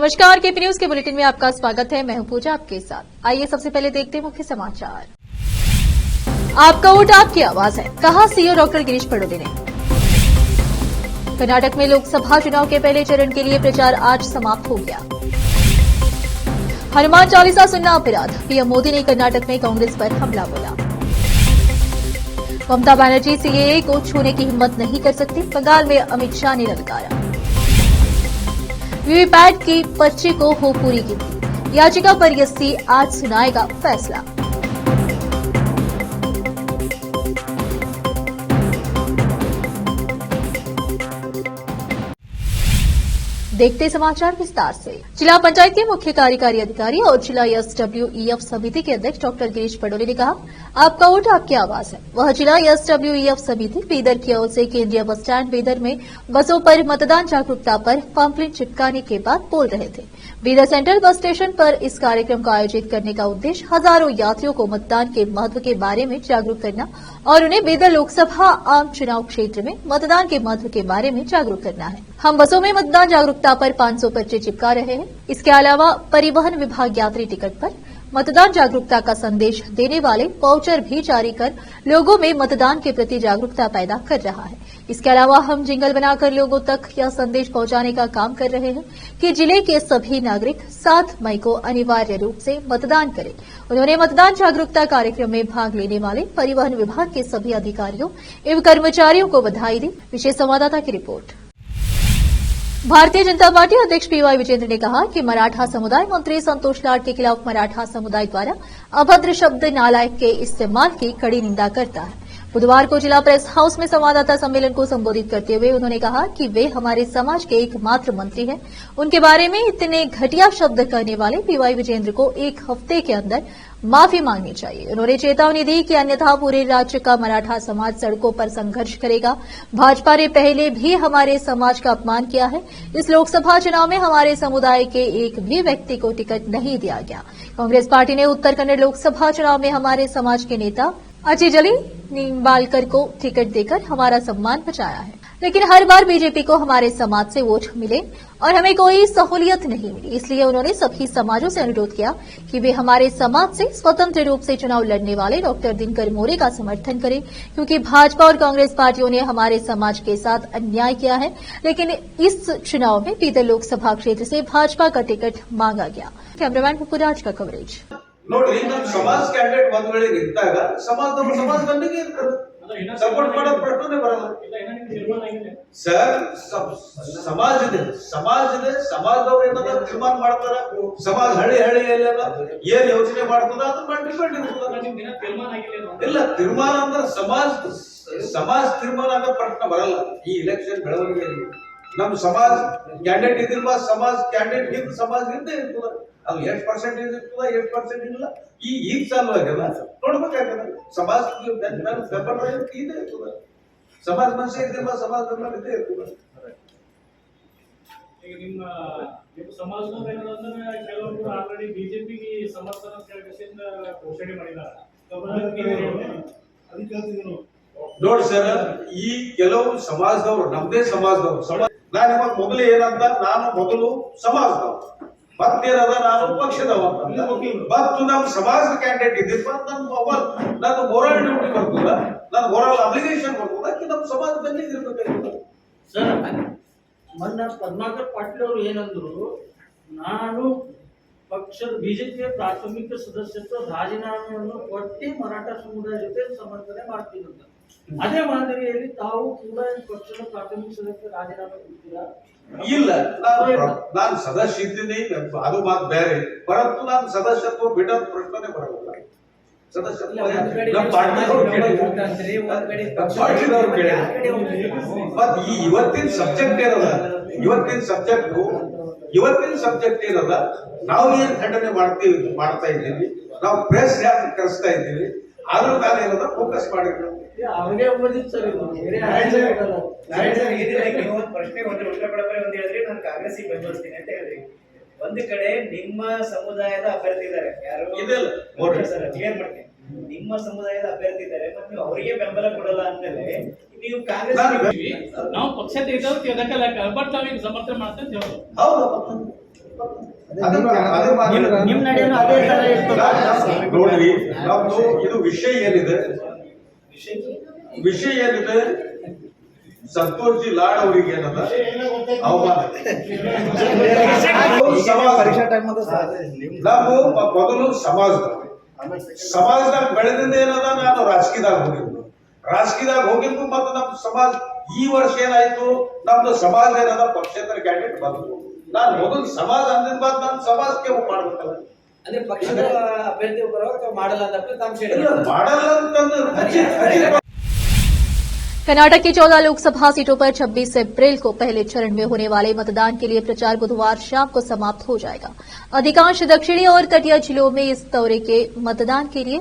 नमस्कार, KP news के bulletin में आपका स्वागत है। मैं हूं पूजा आपके साथ। आइए सबसे पहले देखते हैं मुख्य समाचार। आपका वोट आपकी आवाज है, कहा सीओ डॉक्टर गिरीश पडोले ने। कर्नाटक में लोकसभा चुनाव के पहले चरण के लिए प्रचार आज समाप्त हो गया। हनुमान चालीसा सुनना अपराध, पीएम मोदी ने कर्नाटक में कांग्रेस पर हमला बोला। ममता बनर्जी सीएए को छूने की हिम्मत नहीं कर सकती, बंगाल में अमित शाह ने ललकारा। वीवीपैट की पर्ची को हो पूरी गिनती, याचिका पर एससी आज सुनाएगा फैसला। देखते समाचार विस्तार से। जिला पंचायत के मुख्य कार्यकारी अधिकारी और जिला एसडब्ल्यूईएफ समिति के अध्यक्ष डॉक्टर गिरीश पडोले ने कहा, आपका वोट आपकी आवाज है। वह जिला एसडब्ल्यूईएफ समिति बीदर की ओर से केंद्रीय बस स्टैंड बीदर में बसों पर मतदान जागरूकता पर पम्पलेट चिपकाने के बाद बोल रहे थे। बीदर सेंट्रल बस स्टेशन पर इस कार्यक्रम को आयोजित करने का उद्देश्य हजारों यात्रियों को मतदान के महत्व के बारे में जागरूक करना और उन्हें बीदर लोकसभा आम चुनाव क्षेत्र में मतदान के महत्व के बारे में जागरूक करना है। हम बसों में मतदान जागरूकता पर 500 पर्चे चिपका रहे हैं। इसके अलावा परिवहन विभाग यात्री टिकट पर मतदान जागरूकता का संदेश देने वाले वाउचर भी जारी कर लोगों में मतदान के प्रति जागरूकता पैदा कर रहा है। इसके अलावा हम जिंगल बनाकर लोगों तक यह संदेश पहुंचाने का काम कर रहे हैं कि जिले के सभी नागरिक 7 मई को अनिवार्य रूप से मतदान करें। उन्होंने मतदान जागरूकता कार्यक्रम में भाग लेने वाले परिवहन विभाग के सभी अधिकारियों एवं कर्मचारियों को बधाई दी। विशेष संवाददाता की रिपोर्ट। भारतीय जनता पार्टी अध्यक्ष पीवाई विजेंद्र ने कहा कि मराठा समुदाय मंत्री संतोष लाड के खिलाफ मराठा समुदाय द्वारा अभद्र शब्द नालायक के इस्तेमाल की कड़ी निंदा करता है। बुधवार को जिला प्रेस हाउस में संवाददाता सम्मेलन को संबोधित करते हुए उन्होंने कहा कि वे हमारे समाज के एकमात्र मंत्री हैं। उनके बारे में इतने घटिया शब्द कहने वाले पीवाई विजेंद्र को 1 हफ्ते के अंदर माफी मांगनी चाहिए। उन्होंने चेतावनी दी कि अन्यथा पूरे राज्य का मराठा समाज सड़कों पर संघर्ष करेगा। भाजपा ने पहले भी हमारे समाज का अपमान किया है। इस लोकसभा चुनाव में हमारे समुदाय के एक भी व्यक्ति को टिकट नहीं दिया गया। कांग्रेस पार्टी ने उत्तर कन्नड़ लोकसभा चुनाव में हमारे समाज के नेता अचिजली निंबालकर को टिकट देकर हमारा सम्मान बचाया है, लेकिन हर बार बीजेपी को हमारे समाज से वोट मिले और हमें कोई सहूलियत नहीं मिली। इसलिए उन्होंने सभी समाजों से अनुरोध किया कि वे हमारे समाज से स्वतंत्र रूप से चुनाव लड़ने वाले डॉक्टर दिनकर मोरे का समर्थन करें, क्योंकि भाजपा और कांग्रेस पार्टियों ने हमारे समाज के साथ अन्याय किया है। लेकिन इस चुनाव में बीदर लोकसभा क्षेत्र से भाजपा का टिकट मांगा गया। कैमरामैन पुपुराज का कवरेज। ನೋಡ್ರಿ, ನಮ್ಮ ಸಮಾಜ ಕ್ಯಾಂಡಿಡೇಟ್ ಒಂದ್ ವೇಳೆ ನಿಂತಾಗ ಸಮಾಜದವರು ಸಮಾಜದಲ್ಲಿಗೆ ಇರ್ತಾರೆ, ಸಪೋರ್ಟ್ ಮಾಡೋ ಪ್ರಶ್ನೆ ಬರಲ್ಲ ಸರ್. ಸಮಾಜದವ್ರು ಏನಾದ್ರು ತೀರ್ಮಾನ ಮಾಡ್ತಾರ, ಸಮಾಜ ಹಳ್ಳಿ ಏನ್ ಯೋಚನೆ ಮಾಡ್ತದ ಅದನ್ನ ಡಿಪೆಂಡ್ ಇರ್ತದ. ಇಲ್ಲ, ತೀರ್ಮಾನ ಅಂದ್ರೆ ಸಮಾಜ ತೀರ್ಮಾನ ಆಗೋ ಪ್ರಶ್ನೆ ಬರಲ್ಲ ಈ ಇಲೆಕ್ಷನ್ ಬೆಳವಣಿಗೆಯಲ್ಲಿ. ನಮ್ಮ ಸಮಾಜ ಕ್ಯಾಂಡಿಡೇಟ್ ಇದ್ದಿಲ್ವಾ, ಸಮಾಜ ಕ್ಯಾಂಡಿಡೇಟ್ ಹಿಂದ್ ಸಮಾಜ ಹಿಂದೆ ಇರ್ತದ. ಅದು ಎಷ್ಟು ಪರ್ಸೆಂಟೇಜ್ ಇರ್ತದ, ಎಷ್ಟು ಪರ್ಸೆಂಟ್ ಇಲ್ಲ, ಈಗ ಚಾಲು ಆಗ್ಯದ ನೋಡ್ಬೇಕಾಗ್ತದ. ಸಮಾಜ ಇದೆ ಇರ್ತದ, ಸಮಾಜ ಮನುಷ್ಯ ಇದ್ದಿಲ್ವಾ, ಸಮಾಜ ಇದ್ದೇ ಇರ್ತದ. ಈಗ ನಿಮ್ಮ ಸಮಾಜದವ್ರು ಏನಂದ್ರೆ ಕೆಲವರು ಆಲ್ರೆಡಿ ಬಿಜೆಪಿಗೆ ಸಮರ್ಥನ ಘೋಷಣೆ ಮಾಡಿದ್ದಾರೆ. ನೋಡಿ ಸರ್, ಈ ಕೆಲವು ಸಮಾಜದವರು, ನಮ್ದೇ ಸಮಾಜದವರು, ನಾನು ಇವಾಗ ಮೊದಲು ಏನಂತ, ನಾನು ಮೊದಲು ಸಮಾಜದವರು, ಮತ್ತೇನದ ನಾನು ಪಕ್ಷದವ ಮತ್ತು ನಮ್ಮ ಸಮಾಜದ ಕ್ಯಾಂಡಿಡೇಟ್ ಇದ್ದಿಪ್ಪ, ನನ್ನ ಮೊರಲ್ ಡ್ಯೂಟಿ ಬರ್ತದ, ನನ್ನ ಮೊರಲ್ ಅಬ್ಲಿಗೇಷನ್ ಬರ್ತದ ಕಿ ನಮ್ಮ ಸಮಾಜ ಬೆನ್ನಿಗೆ ಇರ್ಬೇಕಾಗಿರ್ತದೆ. ಸರ್, ಮೊನ್ನೆ ಪದ್ಮಾಕರ್ ಪಾಟೀಲ್ ಅವರು ಏನಂದ್ರು, ನಾನು ಪಕ್ಷದ ಬಿಜೆಪಿಯ ಪ್ರಾಥಮಿಕ ಸದಸ್ಯತ್ವ ರಾಜೀನಾಮೆಯನ್ನು ಕೊಟ್ಟು ಮರಾಠ ಸಮುದಾಯ ಜೊತೆ ಸಮರ್ಥನೆ ಮಾಡ್ತೀನಿ ಅಂತ. ಅದೇ ಮಾದರಿಯಲ್ಲಿ ತಾವು ಕೂಡ ಪಕ್ಷದ ಪ್ರಾಥಮಿಕ ಸದಸ್ಯ ರಾಜೀನಾಮೆ ಕೊಡ್ತೀರಾ? ಇಲ್ಲ, ನಾನು ಸದಸ್ಯ ಇದ್ದೀನಿ, ಅದು ಮಾತು ಬೇರೆ. ಪರಂತು ನಾನು ಸದಸ್ಯತ್ವ ಬಿಡೋದು ಪ್ರಶ್ನೆ ಬರಲ್ಲ. ಸದಸ್ಯತ್ವ ಇವತ್ತಿನ ಸಬ್ಜೆಕ್ಟ್ ಏನದ, ಇವತ್ತಿನ ಸಬ್ಜೆಕ್ಟ್ ಏನದ, ನಾವು ಏನ್ ಖಂಡನೆ ಮಾಡ್ತಾ ಇದ್ದೀವಿ, ನಾವು ಪ್ರೆಸ್ ಯಾಕೆ ಕರೆಸ್ತಾ ಇದ್ದೀವಿ, ಆದ್ರೂ ನಾನು ಏನದ ಫೋಕಸ್ ಮಾಡಿದ್ರು. ಅವ್ರಿಗೆ ಸರ್ ಪ್ರಶ್ನೆ ಉತ್ತರ ಕೊಡಬೇಕು ಅಂತ ಹೇಳಿದ್ರೆ ನಾನು ಕಾಂಗ್ರೆಸ್ಸಿಗೆ ಬೆಂಬಲಿಸ್ತೀನಿ ಅಂತ ಹೇಳಿದ್ರಿ. ಒಂದು ಕಡೆ ನಿಮ್ಮ ಸಮುದಾಯದ ಅಭ್ಯರ್ಥಿ ಇದ್ದಾರೆ, ಯಾರು ಸರ್ ಕ್ಲಿಯರ್ ಮಾಡ್ತೀನಿ, ನಿಮ್ಮ ಸಮುದಾಯದ ಅಭ್ಯರ್ಥಿ ಇದ್ದಾರೆ ಮತ್ತು ನೀವು ಅವರಿಗೆ ಬೆಂಬಲ ಕೊಡಲ್ಲ ಅಂದ್ಮೇಲೆ ನೀವು ಕಾಂಗ್ರೆಸ್ ನಾವು ಪಕ್ಷ ತೆಗೆದವ್ರು ಅದಕ್ಕೆ ಬಟ್ ನಾವೀಗ ಸಮರ್ಥನೆ ಮಾಡ್ತೇವೆ. ಹೌದು, ನಿಮ್ ನಡೆಯನ್ನು ಅದೇ ತರ ಇರ್ತದೆ. ನೋಡ್ರಿ, ನಮ್ದು ಇದು ವಿಷಯ ಏನಿದೆ, ಸಂತೋಷ್ ಜಿ ಲಾಡ್ ಅವರಿಗೆ ಏನದ ಅವಮಾನ. ನಾವು ಮೊದಲು ಸಮಾಜದಾಗ ಬೆಳೆದಿಂದ ಏನದ, ನಾನು ರಾಜಕೀಯದಾಗ ಹೋಗಿದ್ದು ಮತ್ತೆ ನಮ್ಮ ಸಮಾಜ ಈ ವರ್ಷ ಏನಾಯ್ತು, ನಮ್ದು ಸಮಾಜ ಏನದ ಪಕ್ಷೇತರ ಕ್ಯಾಂಡಿಡೇಟ್ ಬಂದ್ರು. ನಾನು ಮೊದಲು ಸಮಾಜ ಅಂದಿದ್ ಬಾದ್ ನಾನು ಸಮಾಜಕ್ಕೆ ಮಾಡ್ಬೇಕಲ್ಲ. ಅಂದ್ರೆ ಪಕ್ಷದ ಅಭ್ಯರ್ಥಿ ಒಬ್ಬರು ಮಾಡಲ್ಲ ಅಂತಂದ್ರೆ कर्नाटक की 14 लोकसभा सीटों पर 26 अप्रैल को पहले चरण में होने वाले मतदान के लिए प्रचार बुधवार शाम को समाप्त हो जाएगा। अधिकांश दक्षिणी और तटीय जिलों में इस दौरे के मतदान के लिए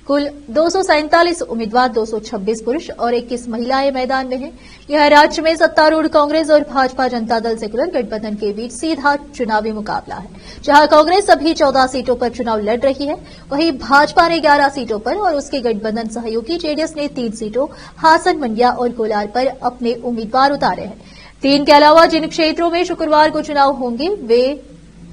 कुल 247 उम्मीदवार 226 पुरुष और 21 महिलाएं मैदान में हैं। यह राज्य में सत्तारूढ़ कांग्रेस और भाजपा जनता दल सेकुलर गठबंधन के बीच सीधा चुनावी मुकाबला है, जहां कांग्रेस अभी 14 सीटों पर चुनाव लड़ रही है, वहीं भाजपा ने 11 सीटों पर और उसके गठबंधन सहयोगी जेडीएस ने 3 सीटों हासन, मंड्या और कोलार पर अपने उम्मीदवार उतारे हैं। 3 के अलावा जिन क्षेत्रों में शुक्रवार को चुनाव होंगे वे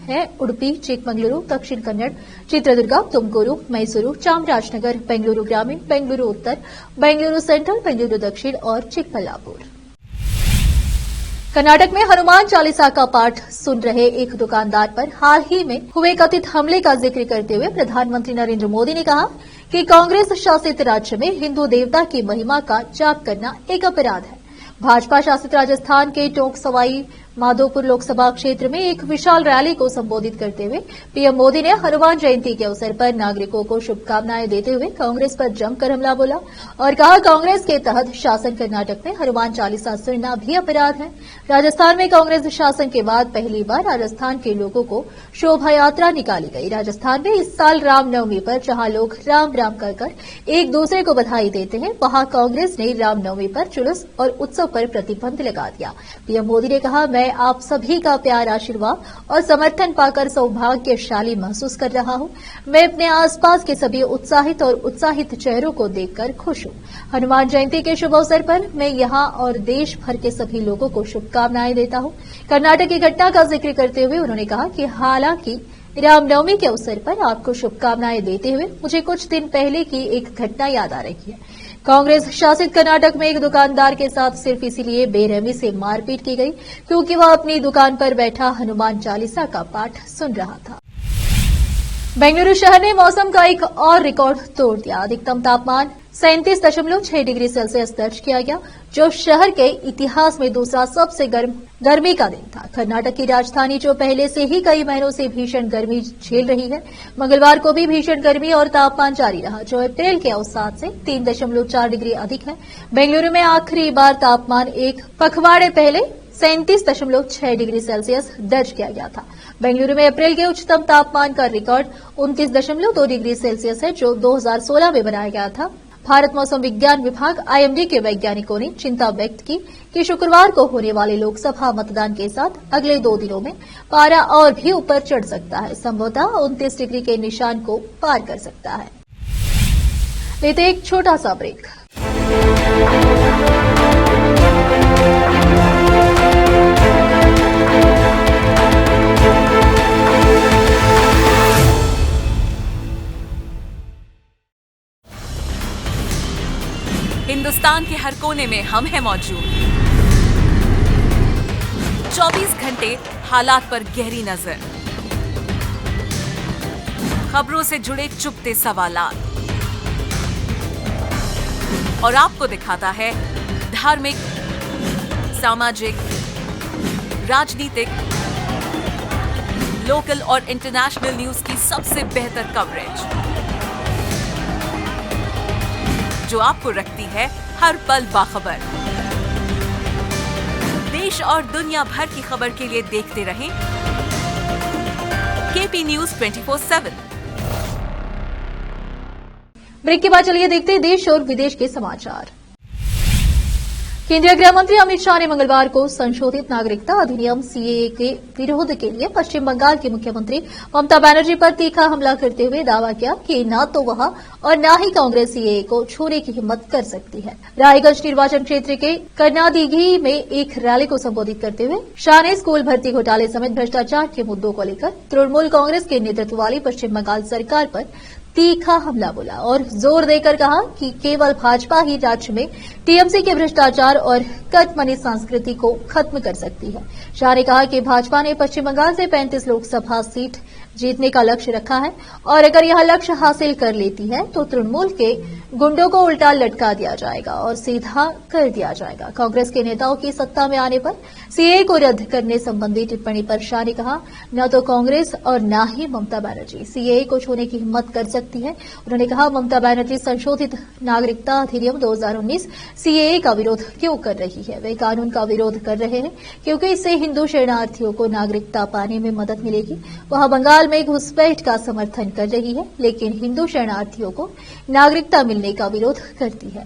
है उडुपी, चिकमंगलुरु, दक्षिण कन्नड़, चित्रदुर्ग, तुमकुरु, मैसूरू, चामराजनगर, बेंगलुरु ग्रामीण, बेंगलुरु उत्तर, बेंगलुरु सेंट्रल, बेंगलुरु दक्षिण और चिकबल्लापुर। कर्नाटक में हनुमान चालीसा का पाठ सुन रहे एक दुकानदार पर हाल ही में हुए कथित हमले का जिक्र करते हुए प्रधानमंत्री नरेंद्र मोदी ने कहा कि कांग्रेस शासित राज्य में हिंदू देवता की महिमा का जाप करना एक अपराध है। भाजपा शासित राजस्थान के टोंक सवाई माधोपुर लोकसभा क्षेत्र में एक विशाल रैली को संबोधित करते हुए पीएम मोदी ने हनुमान जयंती के अवसर पर नागरिकों को शुभकामनाएं देते हुए कांग्रेस पर जमकर हमला बोला और कहा कांग्रेस के तहत शासन कर्नाटक में हनुमान चालीसा सुनना भी अपराध है। राजस्थान में कांग्रेस शासन के बाद पहली बार राजस्थान के लोगों को शोभा यात्रा निकाली गई। राजस्थान में इस साल रामनवमी पर जहां लोग राम राम कर एक दूसरे को बधाई देते हैं, वहां कांग्रेस ने रामनवमी पर जुलूस और उत्सव पर प्रतिबंध लगा दिया। पीएम मोदी ने कहा, मैं आप सभी का प्यार, आशीर्वाद और समर्थन पाकर सौभाग्यशाली महसूस कर रहा हूं। मैं अपने आसपास के सभी उत्साहित और उत्साहित चेहरों को देखकर खुश हूं। हनुमान जयंती के शुभ अवसर पर मैं यहां और देश भर के सभी लोगों को शुभकामनाएं देता हूं। कर्नाटक की घटना का जिक्र करते हुए उन्होंने कहा कि हालांकि रामनवमी के अवसर पर आपको शुभकामनाएं देते हुए मुझे कुछ दिन पहले की एक घटना याद आ रही है। कांग्रेस शासित कर्नाटक में एक दुकानदार के साथ सिर्फ इसीलिए बेरहमी से मारपीट की गई क्योंकि वह अपनी दुकान पर बैठा हनुमान चालीसा का पाठ सुन रहा था। बेंगलुरु शहर ने मौसम का एक और रिकॉर्ड तोड़ दिया। अधिकतम तापमान 37.6 डिग्री सेल्सियस दर्ज किया गया, जो शहर के इतिहास में दूसरा सबसे गर्मी का दिन था। कर्नाटक की राजधानी जो पहले से ही कई महीनों से भीषण गर्मी झेल रही है, मंगलवार को भी भीषण गर्मी और तापमान जारी रहा, जो अप्रैल के औसत से 3.4 डिग्री अधिक है। बेंगलुरु में आखिरी बार तापमान एक पखवाड़े पहले 37.6 डिग्री सेल्सियस दर्ज किया गया था। बेंगलुरु में अप्रैल के उच्चतम तापमान का रिकॉर्ड 29.2 डिग्री सेल्सियस है, जो 2016 में बनाया गया था। भारत मौसम विज्ञान विभाग IMD के वैज्ञानिकों ने चिंता व्यक्त की कि शुक्रवार को होने वाले लोकसभा मतदान के साथ अगले 2 दिनों में पारा और भी ऊपर चढ़ सकता है, संभवतः 29 डिग्री के निशान को पार कर सकता है। लेते एक छोटा सा ब्रेक। हिंदुस्तान के हर कोने में हम हैं मौजूद। 24 घंटे हालात पर गहरी नजर, खबरों से जुड़े चुपते सवालात और आपको दिखाता है धार्मिक, सामाजिक, राजनीतिक, लोकल और इंटरनेशनल न्यूज की सबसे बेहतर कवरेज, जो आपको रखती है हर पल बाखबर। देश और दुनिया भर की खबर के लिए देखते रहें KP News 24/7। ब्रेक के बाद चलिए देखते हैं देश और विदेश के समाचार। केंद्रीय गृह मंत्री अमित शाह ने मंगलवार को संशोधित नागरिकता अधिनियम सीएए के विरोध के लिए पश्चिम बंगाल की मुख्यमंत्री ममता बनर्जी पर तीखा हमला करते हुए दावा किया कि न तो वह और न ही कांग्रेस सीएए को छूने की हिम्मत कर सकती है। रायगंज निर्वाचन क्षेत्र के करनादीघी में एक रैली को संबोधित करते हुए शाह ने स्कूल भर्ती घोटाले समेत भ्रष्टाचार के मुद्दों को लेकर तृणमूल कांग्रेस के नेतृत्व वाली पश्चिम बंगाल सरकार पर तीखा हमला बोला और जोर देकर कहा कि केवल भाजपा ही राज्य में टीएमसी के भ्रष्टाचार और कटमनी संस्कृति को खत्म कर सकती है। शाह ने कहा कि भाजपा ने पश्चिम बंगाल से 35 लोकसभा सीट जीतने का लक्ष्य रखा है और अगर यह लक्ष्य हासिल कर लेती है तो तृणमूल के गुंडों को उल्टा लटका दिया जाएगा और सीधा कर दिया जाएगा। कांग्रेस के नेताओं की सत्ता में आने पर सीएए को रद्द करने संबंधी टिप्पणी पर शाह ने कहा न तो कांग्रेस और न ही ममता बनर्जी सीएए को छूने की हिम्मत कर सकती है। उन्होंने कहा ममता बनर्जी संशोधित नागरिकता अधिनियम 2019 सीएए का विरोध क्यों कर रही है। वे कानून का विरोध कर रहे हैं क्योंकि इससे हिंदू शरणार्थियों को नागरिकता पाने में मदद मिलेगी। वह बंगाल में घुसपैठ का समर्थन कर रही है लेकिन हिंदू शरणार्थियों को नागरिकता मिलने का विरोध करती है।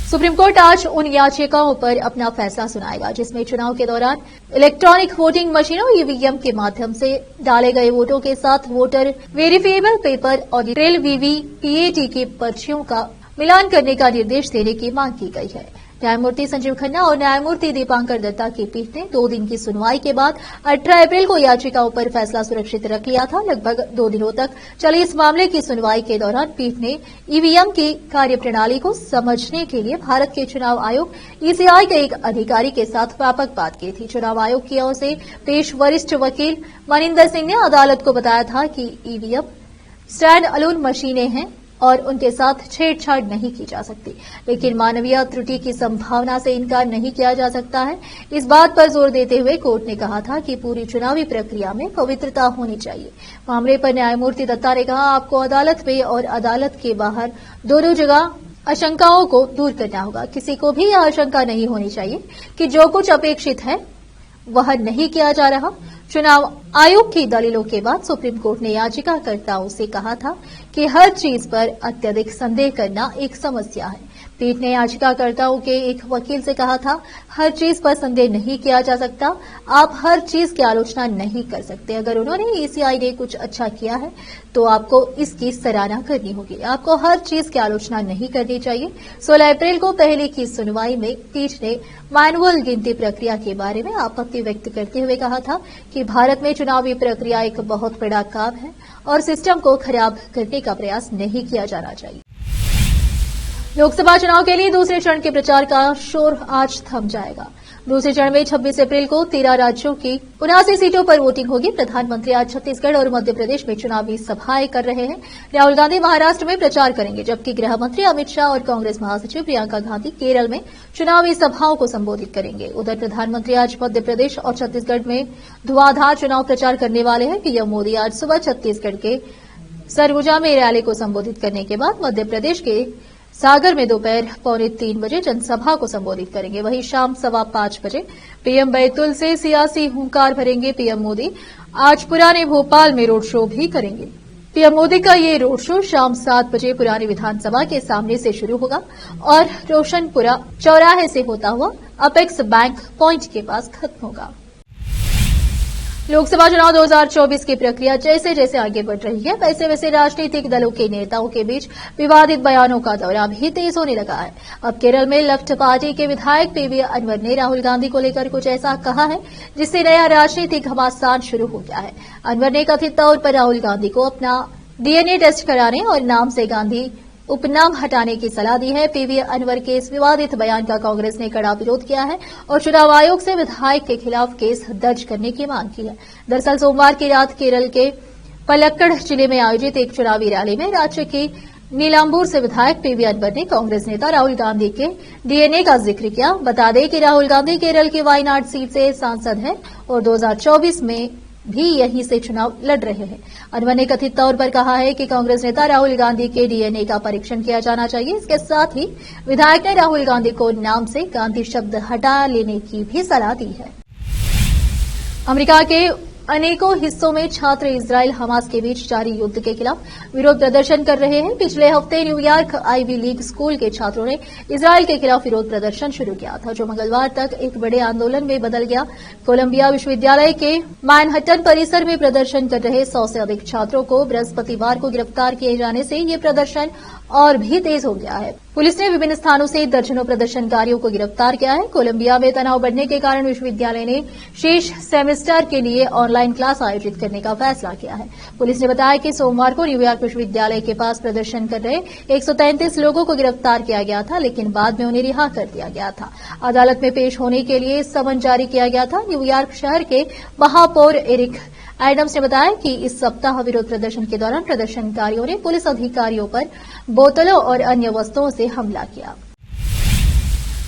सुप्रीम कोर्ट आज उन याचिकाओं पर अपना फैसला सुनाएगा जिसमें चुनाव के दौरान इलेक्ट्रॉनिक वोटिंग मशीनों ईवीएम के माध्यम से डाले गए वोटों के साथ वोटर वेरिफिएबल पेपर और ट्रेल वीवीपीएटी की पर्चियों का मिलान करने का निर्देश देने की मांग की गई है। न्यायमूर्ति संजीव खन्ना और न्यायमूर्ति दीपांकर दत्ता की पीठ ने 2 दिन की सुनवाई के बाद 18 अप्रैल को याचिकाओं पर फैसला सुरक्षित रख लिया था। लगभग 2 दिनों तक चली इस मामले की सुनवाई के दौरान पीठ ने ईवीएम की कार्यप्रणाली को समझने के लिए भारत के चुनाव आयोग ईसीआई के एक अधिकारी के साथ व्यापक बात की थी। चुनाव आयोग की ओर से पेश वरिष्ठ वकील मनिंदर सिंह ने अदालत को बताया था कि ईवीएम स्टैंड अलोन मशीनें हैं और उनके साथ छेड़छाड़ नहीं की जा सकती, लेकिन मानवीय त्रुटि की संभावना से इनकार नहीं किया जा सकता है। इस बात पर जोर देते हुए कोर्ट ने कहा था कि पूरी चुनावी प्रक्रिया में पवित्रता होनी चाहिए। मामले पर न्यायमूर्ति दत्ता ने कहा आपको अदालत में और अदालत के बाहर दोनों जगह आशंकाओं को दूर करना होगा। किसी को भी यह आशंका नहीं होनी चाहिए कि जो कुछ अपेक्षित है वह नहीं किया जा रहा। चुनाव आयोग की दलीलों के बाद सुप्रीम कोर्ट ने याचिकाकर्ताओं से कहा था कि हर चीज पर अत्यधिक संदेह करना एक समस्या है। पीठ ने याचिकाकर्ताओं के एक वकील से कहा था हर चीज पर संदेह नहीं किया जा सकता, आप हर चीज की आलोचना नहीं कर सकते। अगर उन्होंने ईसीआई ने कुछ अच्छा किया है तो आपको इसकी सराहना करनी होगी, आपको हर चीज की आलोचना नहीं करनी चाहिए। 16 अप्रैल को पहले की सुनवाई में पीठ ने मैनुअल गिनती प्रक्रिया के बारे में आपत्ति व्यक्त करते हुए कहा था कि भारत में चुनावी प्रक्रिया एक बहुत बड़ा काम है और सिस्टम को खराब करने का प्रयास नहीं किया जाना चाहिए। लोकसभा चुनाव के लिए दूसरे चरण के प्रचार का शोर आज थम जाएगा। दूसरे चरण में 26 अप्रैल को 13 राज्यों की 79 सीटों पर वोटिंग होगी। प्रधानमंत्री आज छत्तीसगढ़ और मध्य प्रदेश में चुनावी सभाएं कर रहे हैं। राहुल गांधी महाराष्ट्र में प्रचार करेंगे, जबकि गृह मंत्री अमित शाह और कांग्रेस महासचिव प्रियंका गांधी केरल में चुनावी सभाओं को संबोधित करेंगे। उधर प्रधानमंत्री आज मध्य प्रदेश और छत्तीसगढ़ में धुआंधार चुनाव प्रचार करने वाले हैं। पीएम मोदी आज सुबह छत्तीसगढ़ के सरगुजा में रैली को संबोधित करने के बाद मध्य प्रदेश के सागर में दोपहर 2:45 बजे जनसभा को संबोधित करेंगे। वहीं शाम 5:15 बजे पीएम बैतूल से सियासी हुंकार भरेंगे। पीएम मोदी आज पुराने भोपाल में रोड शो भी करेंगे। पीएम मोदी का ये रोड शो शाम 7 बजे पुरानी विधानसभा के सामने से शुरू होगा और रोशनपुरा चौराहे से होता हुआ अपेक्स बैंक पॉइंट के पास खत्म होगा। लोकसभा चुनाव 2024 की प्रक्रिया जैसे जैसे आगे बढ़ रही है वैसे वैसे राजनीतिक दलों के नेताओं के बीच विवादित बयानों का दौरा भी तेज होने लगा है। अब केरल में लेफ्ट पार्टी के विधायक पीवी अनवर ने राहुल गांधी को लेकर कुछ ऐसा कहा है जिससे नया राजनीतिक घमासान शुरू हो गया है। अनवर ने कथित तौर पर राहुल गांधी को अपना डीएनए टेस्ट कराने और नाम से गांधी उपनाम हटाने की सलाह दी है। पीवी अनवर के इस विवादित बयान का कांग्रेस ने कड़ा विरोध किया है और चुनाव आयोग से विधायक के खिलाफ केस दर्ज करने की मांग की है। दरअसल सोमवार की रात केरल के पलक्कड़ जिले में आयोजित एक चुनावी रैली में राज्य की नीलांबूर से विधायक पीवी अनवर ने कांग्रेस नेता राहुल गांधी के डीएनए का जिक्र किया। बता दें कि राहुल गांधी केरल की वायनाड सीट से सांसद हैं और 2024 में भी यहीं से चुनाव लड़ रहे हैं। अनवर ने कथित तौर पर कहा है कि कांग्रेस नेता राहुल गांधी के डीएनए का परीक्षण किया जाना चाहिए। इसके साथ ही विधायक ने राहुल गांधी को नाम से गांधी शब्द हटा लेने की भी सलाह दी है। अमेरिका के अनेकों हिस्सों में छात्र इजराइल हमास के बीच जारी युद्ध के खिलाफ विरोध प्रदर्शन कर रहे हैं। पिछले हफ्ते न्यूयॉर्क आईवी लीग स्कूल के छात्रों ने इजराइल के खिलाफ विरोध प्रदर्शन शुरू किया था, जो मंगलवार तक एक बड़े आंदोलन में बदल गया। कोलंबिया विश्वविद्यालय के मैनहट्टन परिसर में प्रदर्शन कर रहे 100 से अधिक छात्रों को बृहस्पतिवार को गिरफ्तार किए जाने से ये प्रदर्शन और भी तेज हो गया है। पुलिस ने विभिन्न स्थानों से दर्जनों प्रदर्शनकारियों को गिरफ्तार किया है। कोलंबिया में तनाव बढ़ने के कारण विश्वविद्यालय ने शेष सेमेस्टर के लिए ऑनलाइन क्लास आयोजित करने का फैसला किया है। पुलिस ने बताया कि सोमवार को न्यूयॉर्क विश्वविद्यालय के पास प्रदर्शन कर रहे 133 लोगों को गिरफ्तार किया गया था, लेकिन बाद में उन्हें रिहा कर दिया गया था। अदालत में पेश होने के लिए समन जारी किया गया था। न्यूयॉर्क शहर के महापौर एरिक एडम्स ने बताया कि इस सप्ताह विरोध प्रदर्शन के दौरान प्रदर्शनकारियों ने पुलिस अधिकारियों पर बोतलों और अन्य वस्तुओं से हमला किया।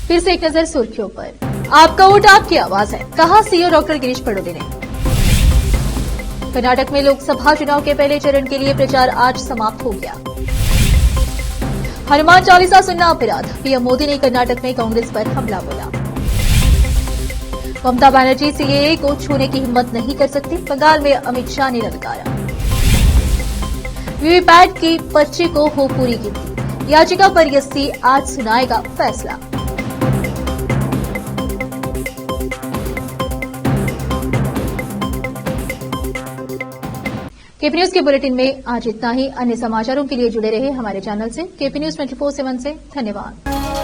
फिर से एक नजर सुर्खियों पर। आपका वोट आपकी आवाज है, कहा सीओ डॉक्टर गिरीश पडोले ने। कर्नाटक में लोकसभा चुनाव के पहले चरण के लिए प्रचार आज समाप्त हो गया। हनुमान चालीसा सुनना अपराध, पीएम मोदी ने कर्नाटक में कांग्रेस पर हमला बोला। ममता बनर्जी सीएए को छूने की हिम्मत नहीं कर सकती, बंगाल में अमित शाह ने ललकारा। वीवीपैट की पर्ची को हो पूरी गिनती, याचिका पर एससी आज सुनाएगा फैसला। केपी न्यूज के बुलेटिन में आज इतना ही। अन्य समाचारों के लिए जुड़े रहे हमारे चैनल से। केपी न्यूज 24/7 से धन्यवाद।